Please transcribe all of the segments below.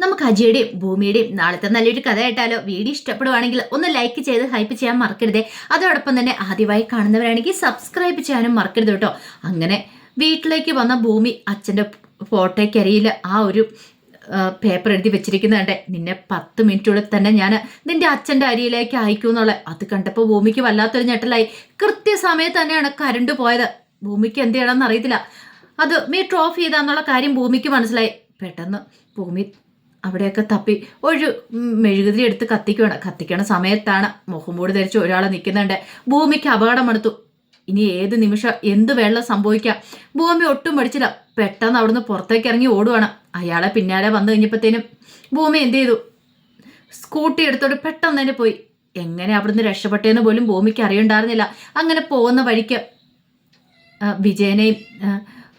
നമുക്ക് അജയുടെയും ഭൂമിയുടെയും നാളത്തെ നല്ലൊരു കഥ കേട്ടാലോ? വീഡിയോ ഇഷ്ടപ്പെടുവാണെങ്കിൽ ഒന്ന് ലൈക്ക് ചെയ്ത് ഹൈപ്പ് ചെയ്യാൻ മറക്കരുതേ. അതോടൊപ്പം തന്നെ ആദ്യമായി കാണുന്നവരാണെങ്കിൽ സബ്സ്ക്രൈബ് ചെയ്യാനും മറക്കരുത് കേട്ടോ. അങ്ങനെ വീട്ടിലേക്ക് വന്ന ഭൂമി അച്ഛൻ്റെ ഫോട്ടോയ്ക്കരിയിൽ ആ ഒരു പേപ്പർ എഴുതി വെച്ചിരിക്കുന്നതേ, നിന്നെ 10 മിനിറ്റുള്ളിൽ തന്നെ ഞാൻ നിന്റെ അച്ഛൻ്റെ അരിയിലേക്ക് അയക്കൂന്നുള്ള. അത് കണ്ടപ്പോൾ ഭൂമിക്ക് വല്ലാത്തൊരു ഞെട്ടലായി. കൃത്യസമയത്ത് തന്നെയാണ് കരണ്ട് പോയത്. ഭൂമിക്ക് എന്ത് ചെയ്യണമെന്ന് അറിയത്തില്ല. അത് മീറ്റർ ഓഫ് ചെയ്താന്നുള്ള കാര്യം ഭൂമിക്ക് മനസ്സിലായി. പെട്ടെന്ന് ഭൂമി അവിടെയൊക്കെ തപ്പി ഒരു മെഴുകുതിരി എടുത്ത് കത്തിക്കണ സമയത്താണ് മുഖംമൂടി ധരിച്ച് ഒരാൾ നിൽക്കുന്നുണ്ട്. ഭൂമിക്ക് അപകടമെടുത്തു. ഇനി ഏത് നിമിഷം എന്ത് വെള്ളം സംഭവിക്കാം. ഭൂമി ഒട്ടും പഠിച്ചില്ല. പെട്ടെന്ന് അവിടുന്ന് പുറത്തേക്ക് ഇറങ്ങി ഓടുവാണ്. അയാളെ പിന്നാലെ വന്നു കഴിഞ്ഞപ്പോഴത്തേനും ഭൂമി എന്ത് ചെയ്തു? സ്കൂട്ടി എടുത്തോട്ട് പെട്ടെന്ന് തന്നെ പോയി. എങ്ങനെ അവിടുന്ന് രക്ഷപ്പെട്ടെന്ന് പോലും ഭൂമിക്ക് അറിയണ്ടായിരുന്നില്ല. അങ്ങനെ പോകുന്ന വഴിക്ക് വിജയനെയും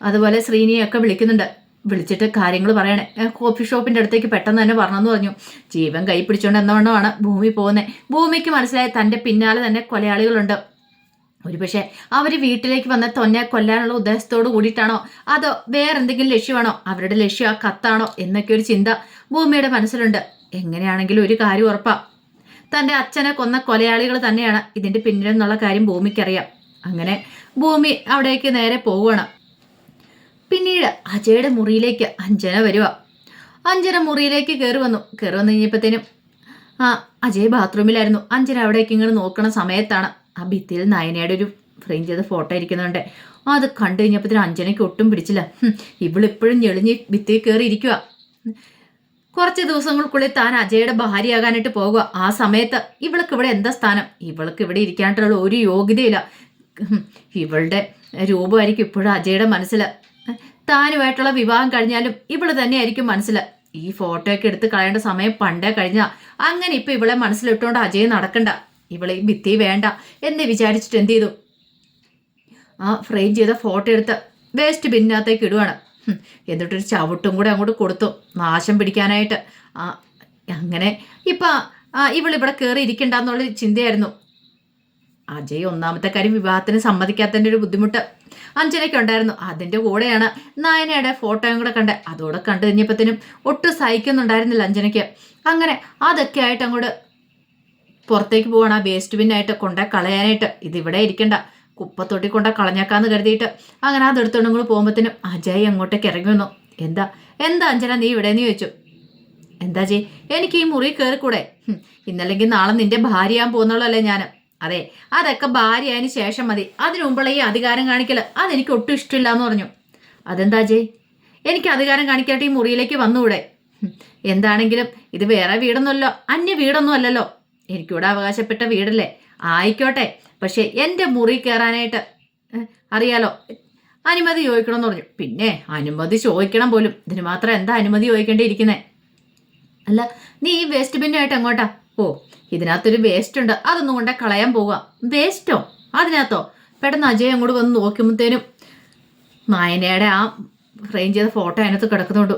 അതുപോലെ ശ്രീനിയും ഒക്കെ വിളിക്കുന്നുണ്ട്. വിളിച്ചിട്ട് കാര്യങ്ങൾ പറയണേ. കോഫി ഷോപ്പിൻ്റെ അടുത്തേക്ക് പെട്ടെന്ന് തന്നെ പറഞ്ഞെന്ന് പറഞ്ഞു. ജീവൻ കൈ പിടിച്ചോണ്ട് എന്നവണ്ണമാണ് ഭൂമി പോകുന്നത്. ഭൂമിക്ക് മനസ്സിലായി തൻ്റെ പിന്നാലെ തന്നെ കൊലയാളികളുണ്ട്. ഒരുപക്ഷെ അവർ വീട്ടിലേക്ക് വന്ന തൊന്നെ കൊല്ലാനുള്ള ഉദ്ദേശത്തോട് കൂടിയിട്ടാണോ അതോ വേറെന്തെങ്കിലും ലക്ഷ്യമാണോ? അവരുടെ ലക്ഷ്യം ആ കത്താണോ എന്നൊക്കെ ഒരു ചിന്ത ഭൂമിയുടെ മനസ്സിലുണ്ട്. എങ്ങനെയാണെങ്കിലും ഒരു കാര്യം ഉറപ്പാ, തൻ്റെ അച്ഛനെ കൊന്ന കൊലയാളികൾ തന്നെയാണ് ഇതിൻ്റെ പിന്നിലെന്നുള്ള കാര്യം ഭൂമിക്കറിയാം. അങ്ങനെ ഭൂമി അവിടേക്ക് നേരെ പോവുകയാണ്. പിന്നീട് അജയുടെ മുറിയിലേക്ക് അഞ്ജന വരുക. അഞ്ജന മുറിയിലേക്ക് കയറി വന്നു കഴിഞ്ഞപ്പോഴത്തേനും അജയ് ബാത്റൂമിലായിരുന്നു. അഞ്ജന അവിടേക്ക് ഇങ്ങനെ നോക്കണ സമയത്താണ് ആ ഭിത്തിയിൽ നയനയുടെ ഒരു ഫ്രെയിം ചെയ്ത ഫോട്ടോ ഇരിക്കുന്നുണ്ട്. അത് കണ്ടു കഴിഞ്ഞപ്പോഴത്തേനും അഞ്ജനയ്ക്ക് ഒട്ടും പിടിച്ചില്ല. ഇവളിപ്പോഴും ഞെളിഞ്ഞ് ഭിത്തിയിൽ കയറി ഇരിക്കുക. കുറച്ച് ദിവസങ്ങൾക്കുള്ളിൽ താൻ അജയുടെ ഭാര്യയാകാനായിട്ട് പോകുക. ആ സമയത്ത് ഇവൾക്ക് ഇവിടെ എന്താ സ്ഥാനം? ഇവൾക്ക് ഇവിടെ ഇരിക്കാനായിട്ടുള്ള ഒരു യോഗ്യതയില്ല. ഇവളുടെ രൂപമായിരിക്കും ഇപ്പോഴും അജയുടെ മനസ്സിൽ. താനുമായിട്ടുള്ള വിവാഹം കഴിഞ്ഞാലും ഇവള് തന്നെയായിരിക്കും മനസ്സിൽ. ഈ ഫോട്ടോയൊക്കെ എടുത്ത് കളയേണ്ട സമയം പണ്ടേ കഴിഞ്ഞ. അങ്ങനെ ഇപ്പൊ ഇവളെ മനസ്സിലിട്ടുകൊണ്ട് അജയ് നടക്കണ്ട, ഇവളെ ഈ ഭിത്തി വേണ്ട എന്ന് വിചാരിച്ചിട്ട് എന്ത് ചെയ്തു? ആ ഫ്രെയിം ചെയ്ത ഫോട്ടോ എടുത്ത് വേസ്റ്റ് ബിന്നിനകത്തേക്ക് ഇടുവാണ്. എന്നിട്ടൊരു ചവിട്ടും കൂടെ അങ്ങോട്ട് കൊടുത്തു, നാശം പിടിക്കാനായിട്ട്. അങ്ങനെ ഇപ്പൊ ഇവളിവിടെ കയറി ഇരിക്കണ്ടെന്നുള്ള ചിന്തയായിരുന്നു. അജയ് ഒന്നാമത്തെ കാര്യം വിവാഹത്തിന് സമ്മതിക്കാത്തതിൻ്റെ ഒരു ബുദ്ധിമുട്ട് അഞ്ജനയ്ക്ക് ഉണ്ടായിരുന്നു. അതിൻ്റെ കൂടെയാണ് നയനയുടെ ഫോട്ടോയും കൂടെ കണ്ടത്. അതോടെ കണ്ടു കഴിഞ്ഞപ്പോഴത്തേനും ഒട്ടും സഹിക്കുന്നുണ്ടായിരുന്നില്ല അഞ്ജനയ്ക്ക്. അങ്ങനെ അതൊക്കെ ആയിട്ട് അങ്ങോട്ട് പുറത്തേക്ക് പോവാണ്. ആ വേസ്റ്റ് ബിന്നായിട്ട് കൊണ്ടേ കളയാനായിട്ട്. ഇതിവിടെ ഇരിക്കണ്ട, കുപ്പത്തൊട്ടി കൊണ്ട കളഞ്ഞേക്കാന്ന് കരുതിയിട്ട് അങ്ങനെ അതെടുത്തോണ്ടും കൂടെ പോകുമ്പോഴത്തേനും അജയ് അങ്ങോട്ടേക്ക് ഇറങ്ങി വന്നു. എന്താ അഞ്ജന നീ ഇവിടെ എന്ന് ചോദിച്ചു. എന്താ ജയ്, എനിക്ക് ഈ മുറി കയറിക്കൂടെ? ഇന്നല്ലെങ്കിൽ നാളെ നിന്റെ ഭാര്യയാൻ പോകുന്നുള്ളല്ലേ ഞാൻ. അതെ, അതൊക്കെ ഭാര്യയായതിനു ശേഷം മതി. അതിനു മുമ്പുള്ള ഈ അധികാരം കാണിക്കൽ അതെനിക്ക് ഒട്ടും ഇഷ്ടമില്ല എന്ന് പറഞ്ഞു. അതെന്താ ജയ്, എനിക്ക് അധികാരം കാണിക്കാനായിട്ട് ഈ മുറിയിലേക്ക് വന്നുകൂടെ? എന്താണെങ്കിലും ഇത് വേറെ വീടൊന്നുമല്ലോ, അന്യ വീടൊന്നും അല്ലല്ലോ, എനിക്കിവിടെ അവകാശപ്പെട്ട വീടല്ലേ. ആയിക്കോട്ടെ, പക്ഷെ എൻ്റെ മുറി കയറാനായിട്ട് അറിയാലോ അനുമതി ചോദിക്കണമെന്ന് പറഞ്ഞു. പിന്നെ അനുമതി ചോദിക്കണം പോലും, ഇതിന് മാത്രം എന്താ അനുമതി ചോദിക്കേണ്ടിയിരിക്കുന്നേ? അല്ല, നീ ഈ വേസ്റ്റ് ബിന്നുമായിട്ട് എങ്ങോട്ടാ? ഓ, ഇതിനകത്തൊരു വേസ്റ്റ് ഉണ്ട്, അതൊന്നും കൊണ്ടേ കളയാൻ പോവുക. വേസ്റ്റോ? അതിനകത്തോ? പെട്ടെന്ന് അജയ് അങ്ങോട്ട് വന്ന് നോക്കുമ്പോഴത്തേനും നയനയുടെ ആ ഫ്രെയിം ചെയ്ത ഫോട്ടോ അതിനകത്ത് കിടക്കുന്നുണ്ട്.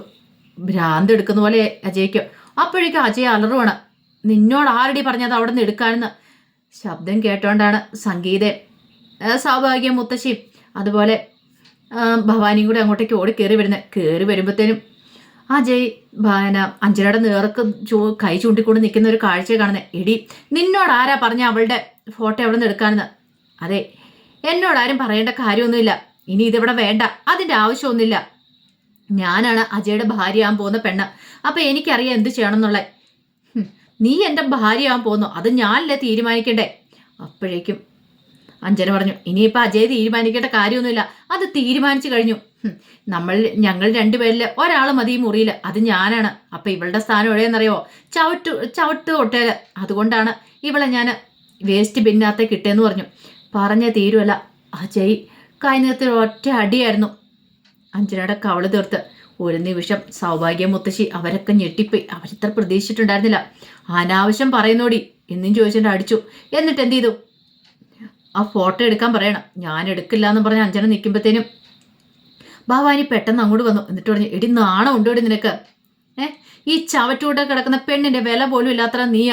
ഭ്രാന്ത് എടുക്കുന്ന പോലെ അജയ്ക്ക്. അപ്പോഴേക്കും അജയ് അലറുവാണ്. നിന്നോട് ആരടി പറഞ്ഞത് അവിടെ നിന്ന് എടുക്കാനെന്ന്? ശബ്ദം കേട്ടോണ്ടാണ് സംഗീത, സൗഭാഗ്യം, മുത്തശ്ശിയും അതുപോലെ ഭവാനിയും കൂടെ അങ്ങോട്ടേക്ക് ഓടി കയറി വരുമ്പോഴത്തേനും അജയ് അഞ്ജനയുടെ നേർക്ക് കൈ ചൂണ്ടിക്കൊണ്ട് നിൽക്കുന്ന ഒരു കാഴ്ച കാണുന്നത്. എടി, നിന്നോട് ആരാ പറഞ്ഞ അവളുടെ ഫോട്ടോ എവിടെ നിന്ന് എടുക്കാനെന്ന്? അതെ, എന്നോടാരും പറയേണ്ട കാര്യമൊന്നുമില്ല. ഇനി ഇതിവിടെ വേണ്ട, അതിൻ്റെ ആവശ്യമൊന്നുമില്ല. ഞാനാണ് അജയുടെ ഭാര്യയാകാൻ പോകുന്ന പെണ്ണ്. അപ്പം എനിക്കറിയാം എന്ത് ചെയ്യണം എന്നുള്ളത്. നീ എൻ്റെ ഭാര്യയാകാൻ പോകുന്നു, അത് ഞാനല്ലേ തീരുമാനിക്കണ്ടേ? അപ്പോഴേക്കും അഞ്ജന പറഞ്ഞു, ഇനിയിപ്പോൾ അജയ് തീരുമാനിക്കേണ്ട കാര്യമൊന്നുമില്ല, അത് തീരുമാനിച്ചു കഴിഞ്ഞു. ഞങ്ങൾ രണ്ടുപേരിൽ ഒരാൾ മതി ഈ മുറിയിൽ, അത് ഞാനാണ്. അപ്പം ഇവളുടെ സ്ഥാനം എവിടെയെന്നറിയോ? ചവിട്ട് കൊട്ടേല്. അതുകൊണ്ടാണ് ഇവളെ ഞാൻ വേസ്റ്റ് ബിന്നിനകത്തേക്ക് ഇട്ടേന്ന് പറഞ്ഞു. പറഞ്ഞേ തീരുമല്ല. അജയ് കൈനീർത്തിൽ ഒറ്റ അടിയായിരുന്നു അഞ്ജനയുടെ കവള് തീർത്ത്. ഒരു നിമിഷം സൗഭാഗ്യം, മുത്തശ്ശി അവരൊക്കെ ഞെട്ടിപ്പോയി. അവരിത്ര പ്രതീക്ഷിച്ചിട്ടുണ്ടായിരുന്നില്ല. അനാവശ്യം പറയുന്നോടി എന്നും ചോദിച്ചിട്ട് അടിച്ചു. എന്നിട്ട് എന്ത് ചെയ്തു? ആ ഫോട്ടോ എടുക്കാൻ പറയണം. ഞാൻ എടുക്കില്ല എന്ന് പറഞ്ഞ് അഞ്ജന നിൽക്കുമ്പോഴത്തേനും ഭവാനി പെട്ടെന്ന് അങ്ങോട്ട് വന്നു. എന്നിട്ട് പറഞ്ഞു, എടി നാണം ഉണ്ടോടി നിനക്ക്? ഈ ചവറ്റൂടെ കിടക്കുന്ന പെണ്ണിന്റെ വില പോലും ഇല്ലാത്ര നീയ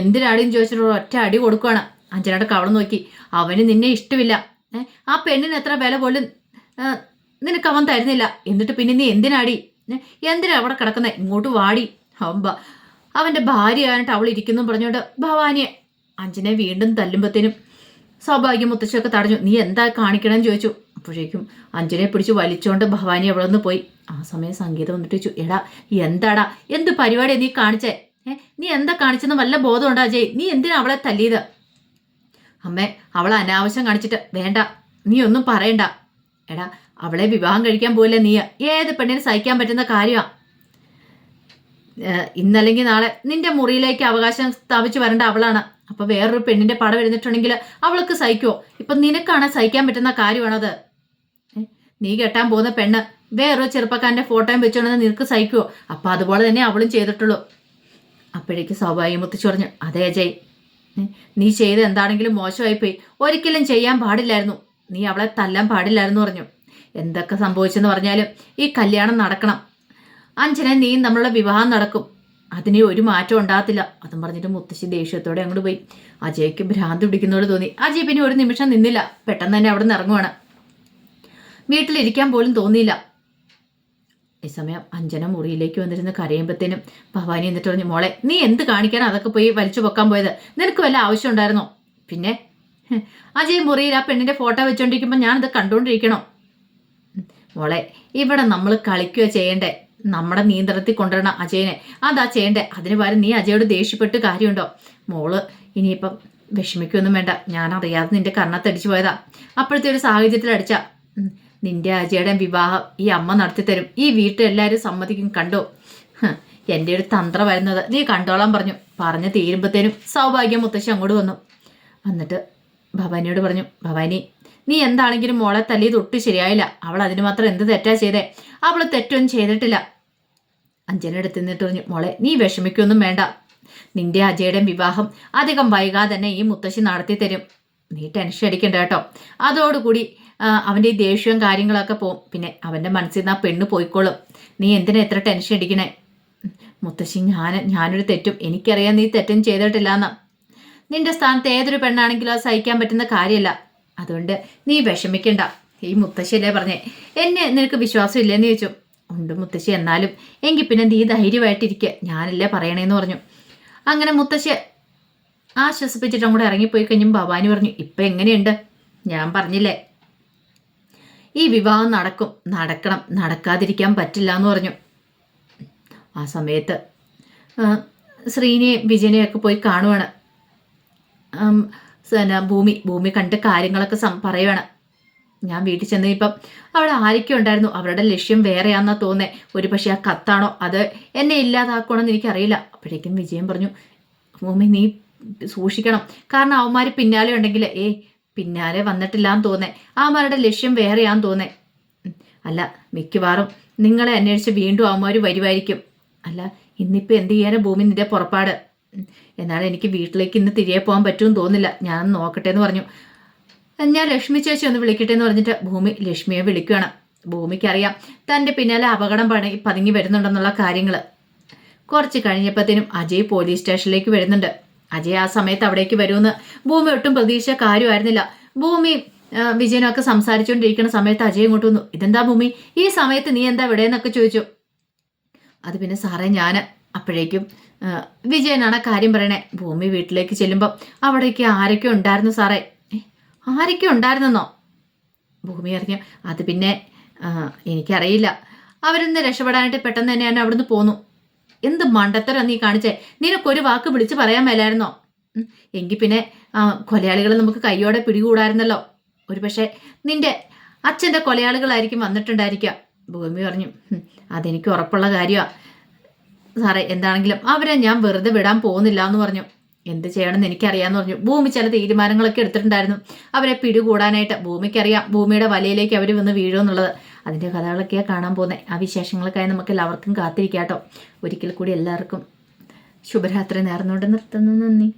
എന്തിനടിയെന്ന് ചോദിച്ചിട്ട് ഒറ്റ അടി കൊടുക്കുകയാണ്. അഞ്ജനയുടെ കവളം നോക്കി. അവന് നിന്നെ ഇഷ്ടമില്ല. ആ പെണ്ണിന് എത്ര വില പോലും നിനക്ക് അവൻ തരുന്നില്ല. എന്നിട്ട് പിന്നെ നീ എന്തിനാടി എന്തിനാ അവിടെ കിടക്കുന്നത്, ഇങ്ങോട്ട് വാടി. അവൻ്റെ ഭാര്യയായിട്ട് അവൾ ഇരിക്കുന്നു പറഞ്ഞുകൊണ്ട് ഭവാനിയെ അഞ്ജനെ വീണ്ടും തല്ലുമ്പത്തേനും സൗഭാഗ്യം മുത്തശ്ശിയൊക്കെ തടഞ്ഞു. നീ എന്താ കാണിക്കണമെന്ന് ചോദിച്ചു. അപ്പോഴേക്കും അഞ്ജനെ പിടിച്ച് വലിച്ചോണ്ട് ഭവാനി അവിടെ നിന്ന് പോയി. ആ സമയം സംഗീതം വന്നിട്ട് ചോദിച്ചു, എടാ എന്താടാ, എന്ത് പരിപാടിയാ നീ കാണിച്ചേ? നീ എന്താ കാണിച്ചെന്ന് വല്ല ബോധം ഉണ്ടാ അജയ്? നീ എന്തിനാ അവളെ തല്ലിയത്? അമ്മേ, അവളെ അനാവശ്യം കാണിച്ചിട്ട് വേണ്ട, നീ ഒന്നും പറയണ്ട. എടാ, അവളെ വിവാഹം കഴിക്കാൻ പോയില്ല നീ. ഏത് പെണ്ണിന് സഹിക്കാൻ പറ്റുന്ന കാര്യമാണ്? ഇന്നല്ലെങ്കിൽ നാളെ നിന്റെ മുറിയിലേക്ക് അവകാശം സ്ഥാപിച്ചു വരേണ്ട അവളാണ്. അപ്പൊ വേറൊരു പെണ്ണിന്റെ പടം വരുന്നിട്ടുണ്ടെങ്കിൽ അവൾക്ക് സഹിക്കുമോ? ഇപ്പൊ നിനക്കാണ് സഹിക്കാൻ പറ്റുന്ന കാര്യമാണത്. നീ കെട്ടാൻ പോകുന്ന പെണ്ണ് വേറൊരു ചെറുപ്പക്കാരന്റെ ഫോട്ടോയും വെച്ചോണ്ടെന്ന് നിനക്ക് സഹിക്കുമോ? അപ്പൊ അതുപോലെ തന്നെ അവളും ചെയ്തിട്ടുള്ളൂ. അപ്പോഴേക്ക് സ്വാഭാവികം മുത്തിച്ചു പറഞ്ഞു, അതെ അജയ്, നീ ചെയ്ത് എന്താണെങ്കിലും മോശമായിപ്പോയി. ഒരിക്കലും ചെയ്യാൻ പാടില്ലായിരുന്നു. നീ അവളെ തല്ലാൻ പാടില്ലായിരുന്നു പറഞ്ഞു. എന്തൊക്കെ സംഭവിച്ചെന്ന് പറഞ്ഞാലും ഈ കല്യാണം നടക്കണം. അഞ്ജനെ നീയും തമ്മിലുള്ള വിവാഹം നടക്കും. അതിന് ഒരു മാറ്റം ഉണ്ടാകത്തില്ല. അതും പറഞ്ഞിട്ട് മുത്തശ്ശി ദേഷ്യത്തോടെ അങ്ങോട്ട് പോയി. അജയ്ക്ക് ഭ്രാന്ത് പിടിക്കുന്നതോട് തോന്നി. അജയ് പിന്നെ ഒരു നിമിഷം നിന്നില്ല. പെട്ടെന്ന് തന്നെ അവിടെ നിന്ന് ഇറങ്ങുവാണ്. വീട്ടിലിരിക്കാൻ പോലും തോന്നിയില്ല. ഈ സമയം അഞ്ജന മുറിയിലേക്ക് വന്നിരുന്ന് കരയുമ്പത്തേനും ഭവാനി എന്നിട്ട് പറഞ്ഞു, മോളെ നീ എന്ത് കാണിക്കാനാണ് അതൊക്കെ പോയി വലിച്ചു പൊക്കാൻ പോയത്? നിനക്ക് വല്ല ആവശ്യം ഉണ്ടായിരുന്നോ? പിന്നെ അജയ് മുറിയിൽ ആ പെണ്ണിന്റെ ഫോട്ടോ വെച്ചോണ്ടിരിക്കുമ്പോൾ ഞാനത് കണ്ടുകൊണ്ടിരിക്കണോ? മോളെ, ഇവിടെ നമ്മൾ കളിക്കുകയോ ചെയ്യണ്ടേ? നമ്മുടെ നിയന്ത്രണത്തിൽ കൊണ്ടുവരണം അജയനെ. അതാ ചെയ്യണ്ടേ. അതിന് പകരം നീ അജയോട് ദേഷ്യപ്പെട്ട് കാര്യമുണ്ടോ? മോള് ഇനിയിപ്പം വിഷമിക്കൊന്നും വേണ്ട. ഞാൻ അറിയാതെ നിന്റെ കർണത്തടിച്ചു പോയതാ. അപ്പോഴത്തെ ഒരു സാഹചര്യത്തിൽ അടിച്ച നിന്റെ അജയുടെ വിവാഹം ഈ അമ്മ നടത്തിത്തരും. ഈ വീട്ടിലെല്ലാവരും സമ്മതിക്കും. കണ്ടോ, എൻ്റെ ഒരു തന്ത്രം വരുന്നത് നീ കണ്ടോളാൻ പറഞ്ഞു. പറഞ്ഞ് തീരുമ്പത്തേനും സൗഭാഗ്യം മുത്തശ്ശി അങ്ങോട്ട് വന്നു. വന്നിട്ട് ഭവാനിയോട് പറഞ്ഞു, ഭവാനി, നീ എന്താണെങ്കിലും മോളെ തല്ലിയത് ഒട്ടും ശരിയായില്ല. അവൾ അതിന് മാത്രം എന്ത് തെറ്റാ ചെയ്തേ? അവൾ തെറ്റൊന്നും ചെയ്തിട്ടില്ല. അഞ്ജന എടുത്ത് നിന്നിട്ട് പറഞ്ഞു, മോളെ നീ വിഷമിക്കൊന്നും വേണ്ട. നിന്റെ അജയുടെ വിവാഹം അധികം വൈകാതെ തന്നെ ഈ മുത്തശ്ശി നടത്തി തരും. നീ ടെൻഷൻ അടിക്കണ്ട കേട്ടോ. അതോടുകൂടി അവൻ്റെ ഈ ദേഷ്യവും കാര്യങ്ങളൊക്കെ പോവും. പിന്നെ അവൻ്റെ മനസ്സിൽ നിന്ന് ആ പെണ്ണ് പോയിക്കോളും. നീ എന്തിനാ എത്ര ടെൻഷൻ അടിക്കണേ? മുത്തശ്ശി, ഞാനൊരു തെറ്റും, എനിക്കറിയാം നീ തെറ്റും ചെയ്തിട്ടില്ല എന്ന്. നിന്റെ സ്ഥാനത്ത് ഏതൊരു പെണ്ണാണെങ്കിലും അത് സഹിക്കാൻ പറ്റുന്ന കാര്യമല്ല. അതുകൊണ്ട് നീ വിഷമിക്കണ്ട. ഈ മുത്തശ്ശിയല്ലേ പറഞ്ഞേ, എന്നെ നിനക്ക് വിശ്വാസം ഇല്ലെന്ന് ചോദിച്ചു. ഉണ്ട് മുത്തശ്ശി, എന്നാലും എങ്കിൽ പിന്നെ നീ ധൈര്യമായിട്ടിരിക്കുക, ഞാനല്ലേ പറയണേന്ന് പറഞ്ഞു. അങ്ങനെ മുത്തശ്ശി ആശ്വസിപ്പിച്ചിട്ട് അങ്ങോട്ട് ഇറങ്ങിപ്പോയി കഴിഞ്ഞും ഭവാനി പറഞ്ഞു, ഇപ്പം എങ്ങനെയുണ്ട്? ഞാൻ പറഞ്ഞില്ലേ ഈ വിവാഹം നടക്കണം, നടക്കാതിരിക്കാൻ പറ്റില്ല എന്ന് പറഞ്ഞു. ആ സമയത്ത് ശ്രീനെയും വിജയനെയും ഒക്കെ പോയി കാണുവാണ്. ഭൂമി കണ്ട കാര്യങ്ങളൊക്കെ പറയുവാണ്. ഞാൻ വീട്ടിൽ ചെന്ന് ഇപ്പം അവിടെ ആരൊക്കെ ഉണ്ടായിരുന്നു, അവരുടെ ലക്ഷ്യം വേറെയാണെന്നാ തോന്നേ. ഒരു പക്ഷേ ആ കത്താണോ അത് എന്നെ ഇല്ലാതാക്കണമെന്ന് എനിക്കറിയില്ല. അപ്പോഴേക്കും വിജയൻ പറഞ്ഞു, ഭൂമി നീ സൂക്ഷിക്കണം. കാരണം അവന്മാർ പിന്നാലെ ഉണ്ടെങ്കിൽ പിന്നാലെ വന്നിട്ടില്ലാന്ന് തോന്നേ. അവന്മാരുടെ ലക്ഷ്യം വേറെയാന്ന് തോന്നേ. അല്ല, മിക്കവാറും നിങ്ങളെ അന്വേഷിച്ച് വീണ്ടും അവന്മാർ വരുമായിരിക്കും. അല്ല, ഇന്നിപ്പോൾ എന്ത് ചെയ്യാനാ ഭൂമി നിന്റെ പുറപ്പാട്? എന്നാൽ എനിക്ക് വീട്ടിലേക്ക് ഇന്ന് തിരികെ പോകാൻ പറ്റുമെന്ന് തോന്നില്ല. ഞാൻ നോക്കട്ടെ എന്ന് പറഞ്ഞു. ഞാൻ ലക്ഷ്മി ചേച്ചി ഒന്ന് വിളിക്കട്ടെ എന്ന് പറഞ്ഞിട്ട് ഭൂമി ലക്ഷ്മിയെ വിളിക്കുകയാണ്. ഭൂമിക്കറിയാം തൻ്റെ പിന്നാലെ അപകടം പതുങ്ങി വരുന്നുണ്ടെന്നുള്ള കാര്യങ്ങൾ. കുറച്ച് കഴിഞ്ഞപ്പോഴത്തേനും അജയ് പോലീസ് സ്റ്റേഷനിലേക്ക് വരുന്നുണ്ട്. അജയ് ആ സമയത്ത് അവിടേക്ക് വരുമെന്ന് ഭൂമി ഒട്ടും പ്രതീക്ഷിച്ച കാര്യമായിരുന്നില്ല. ഭൂമി വിജയനൊക്കെ സംസാരിച്ചുകൊണ്ടിരിക്കുന്ന സമയത്ത് അജയ് ഇങ്ങോട്ട് വന്നു. ഇതെന്താ ഭൂമി, ഈ സമയത്ത് നീ എന്താ ഇവിടെയെന്നൊക്കെ ചോദിച്ചു. അത് പിന്നെ സാറേ ഞാൻ അപ്പോഴേക്കും വിജയനാണ് കാര്യം പറയണേ. ഭൂമി വീട്ടിലേക്ക് ചെല്ലുമ്പം അവിടേക്ക് ആരൊക്കെ ഉണ്ടായിരുന്നു സാറേ? ആരൊക്കെ ഉണ്ടായിരുന്നെന്നോ? ഭൂമി അറിഞ്ഞു. അത് പിന്നെ എനിക്കറിയില്ല. അവരിന്ന് രക്ഷപ്പെടാനായിട്ട് പെട്ടെന്ന് തന്നെ ഞാൻ അവിടുന്ന് പോന്നു. എന്ത് മണ്ടത്തരം നീ കാണിച്ചേ? നിനക്കൊരു വാക്ക് വിളിച്ച് പറയാൻ മേലായിരുന്നോ? എങ്കിൽ പിന്നെ കൊലയാളികൾ നമുക്ക് കയ്യോടെ പിടികൂടായിരുന്നല്ലോ. ഒരു പക്ഷേ നിന്റെ അച്ഛൻ്റെ കൊലയാളികളായിരിക്കും വന്നിട്ടുണ്ടായിരിക്കുക. ഭൂമി പറഞ്ഞു, അതെനിക്ക് ഉറപ്പുള്ള കാര്യമാണ് സാറേ. എന്താണെങ്കിലും അവരെ ഞാൻ വെറുതെ വിടാൻ പോകുന്നില്ല എന്ന് പറഞ്ഞു. എന്ത് ചെയ്യണമെന്ന് എനിക്കറിയാമെന്ന് പറഞ്ഞു. ഭൂമി ചില തീരുമാനങ്ങളൊക്കെ എടുത്തിട്ടുണ്ടായിരുന്നു അവരെ പിടികൂടാനായിട്ട്. ഭൂമിക്കറിയാം ഭൂമിയുടെ വലയിലേക്ക് അവർ വന്ന് വീഴുമെന്നുള്ളത്. അതിൻ്റെ കഥകളൊക്കെയാണ് കാണാൻ പോകുന്നത്. ആ വിശേഷങ്ങൾക്കായി നമുക്ക് എല്ലാവർക്കും കാത്തിരിക്കാം കേട്ടോ. ഒരിക്കൽ കൂടി എല്ലാവർക്കും ശുഭരാത്രി നേർന്നുകൊണ്ട് നിർത്തുന്നു. നന്ദി.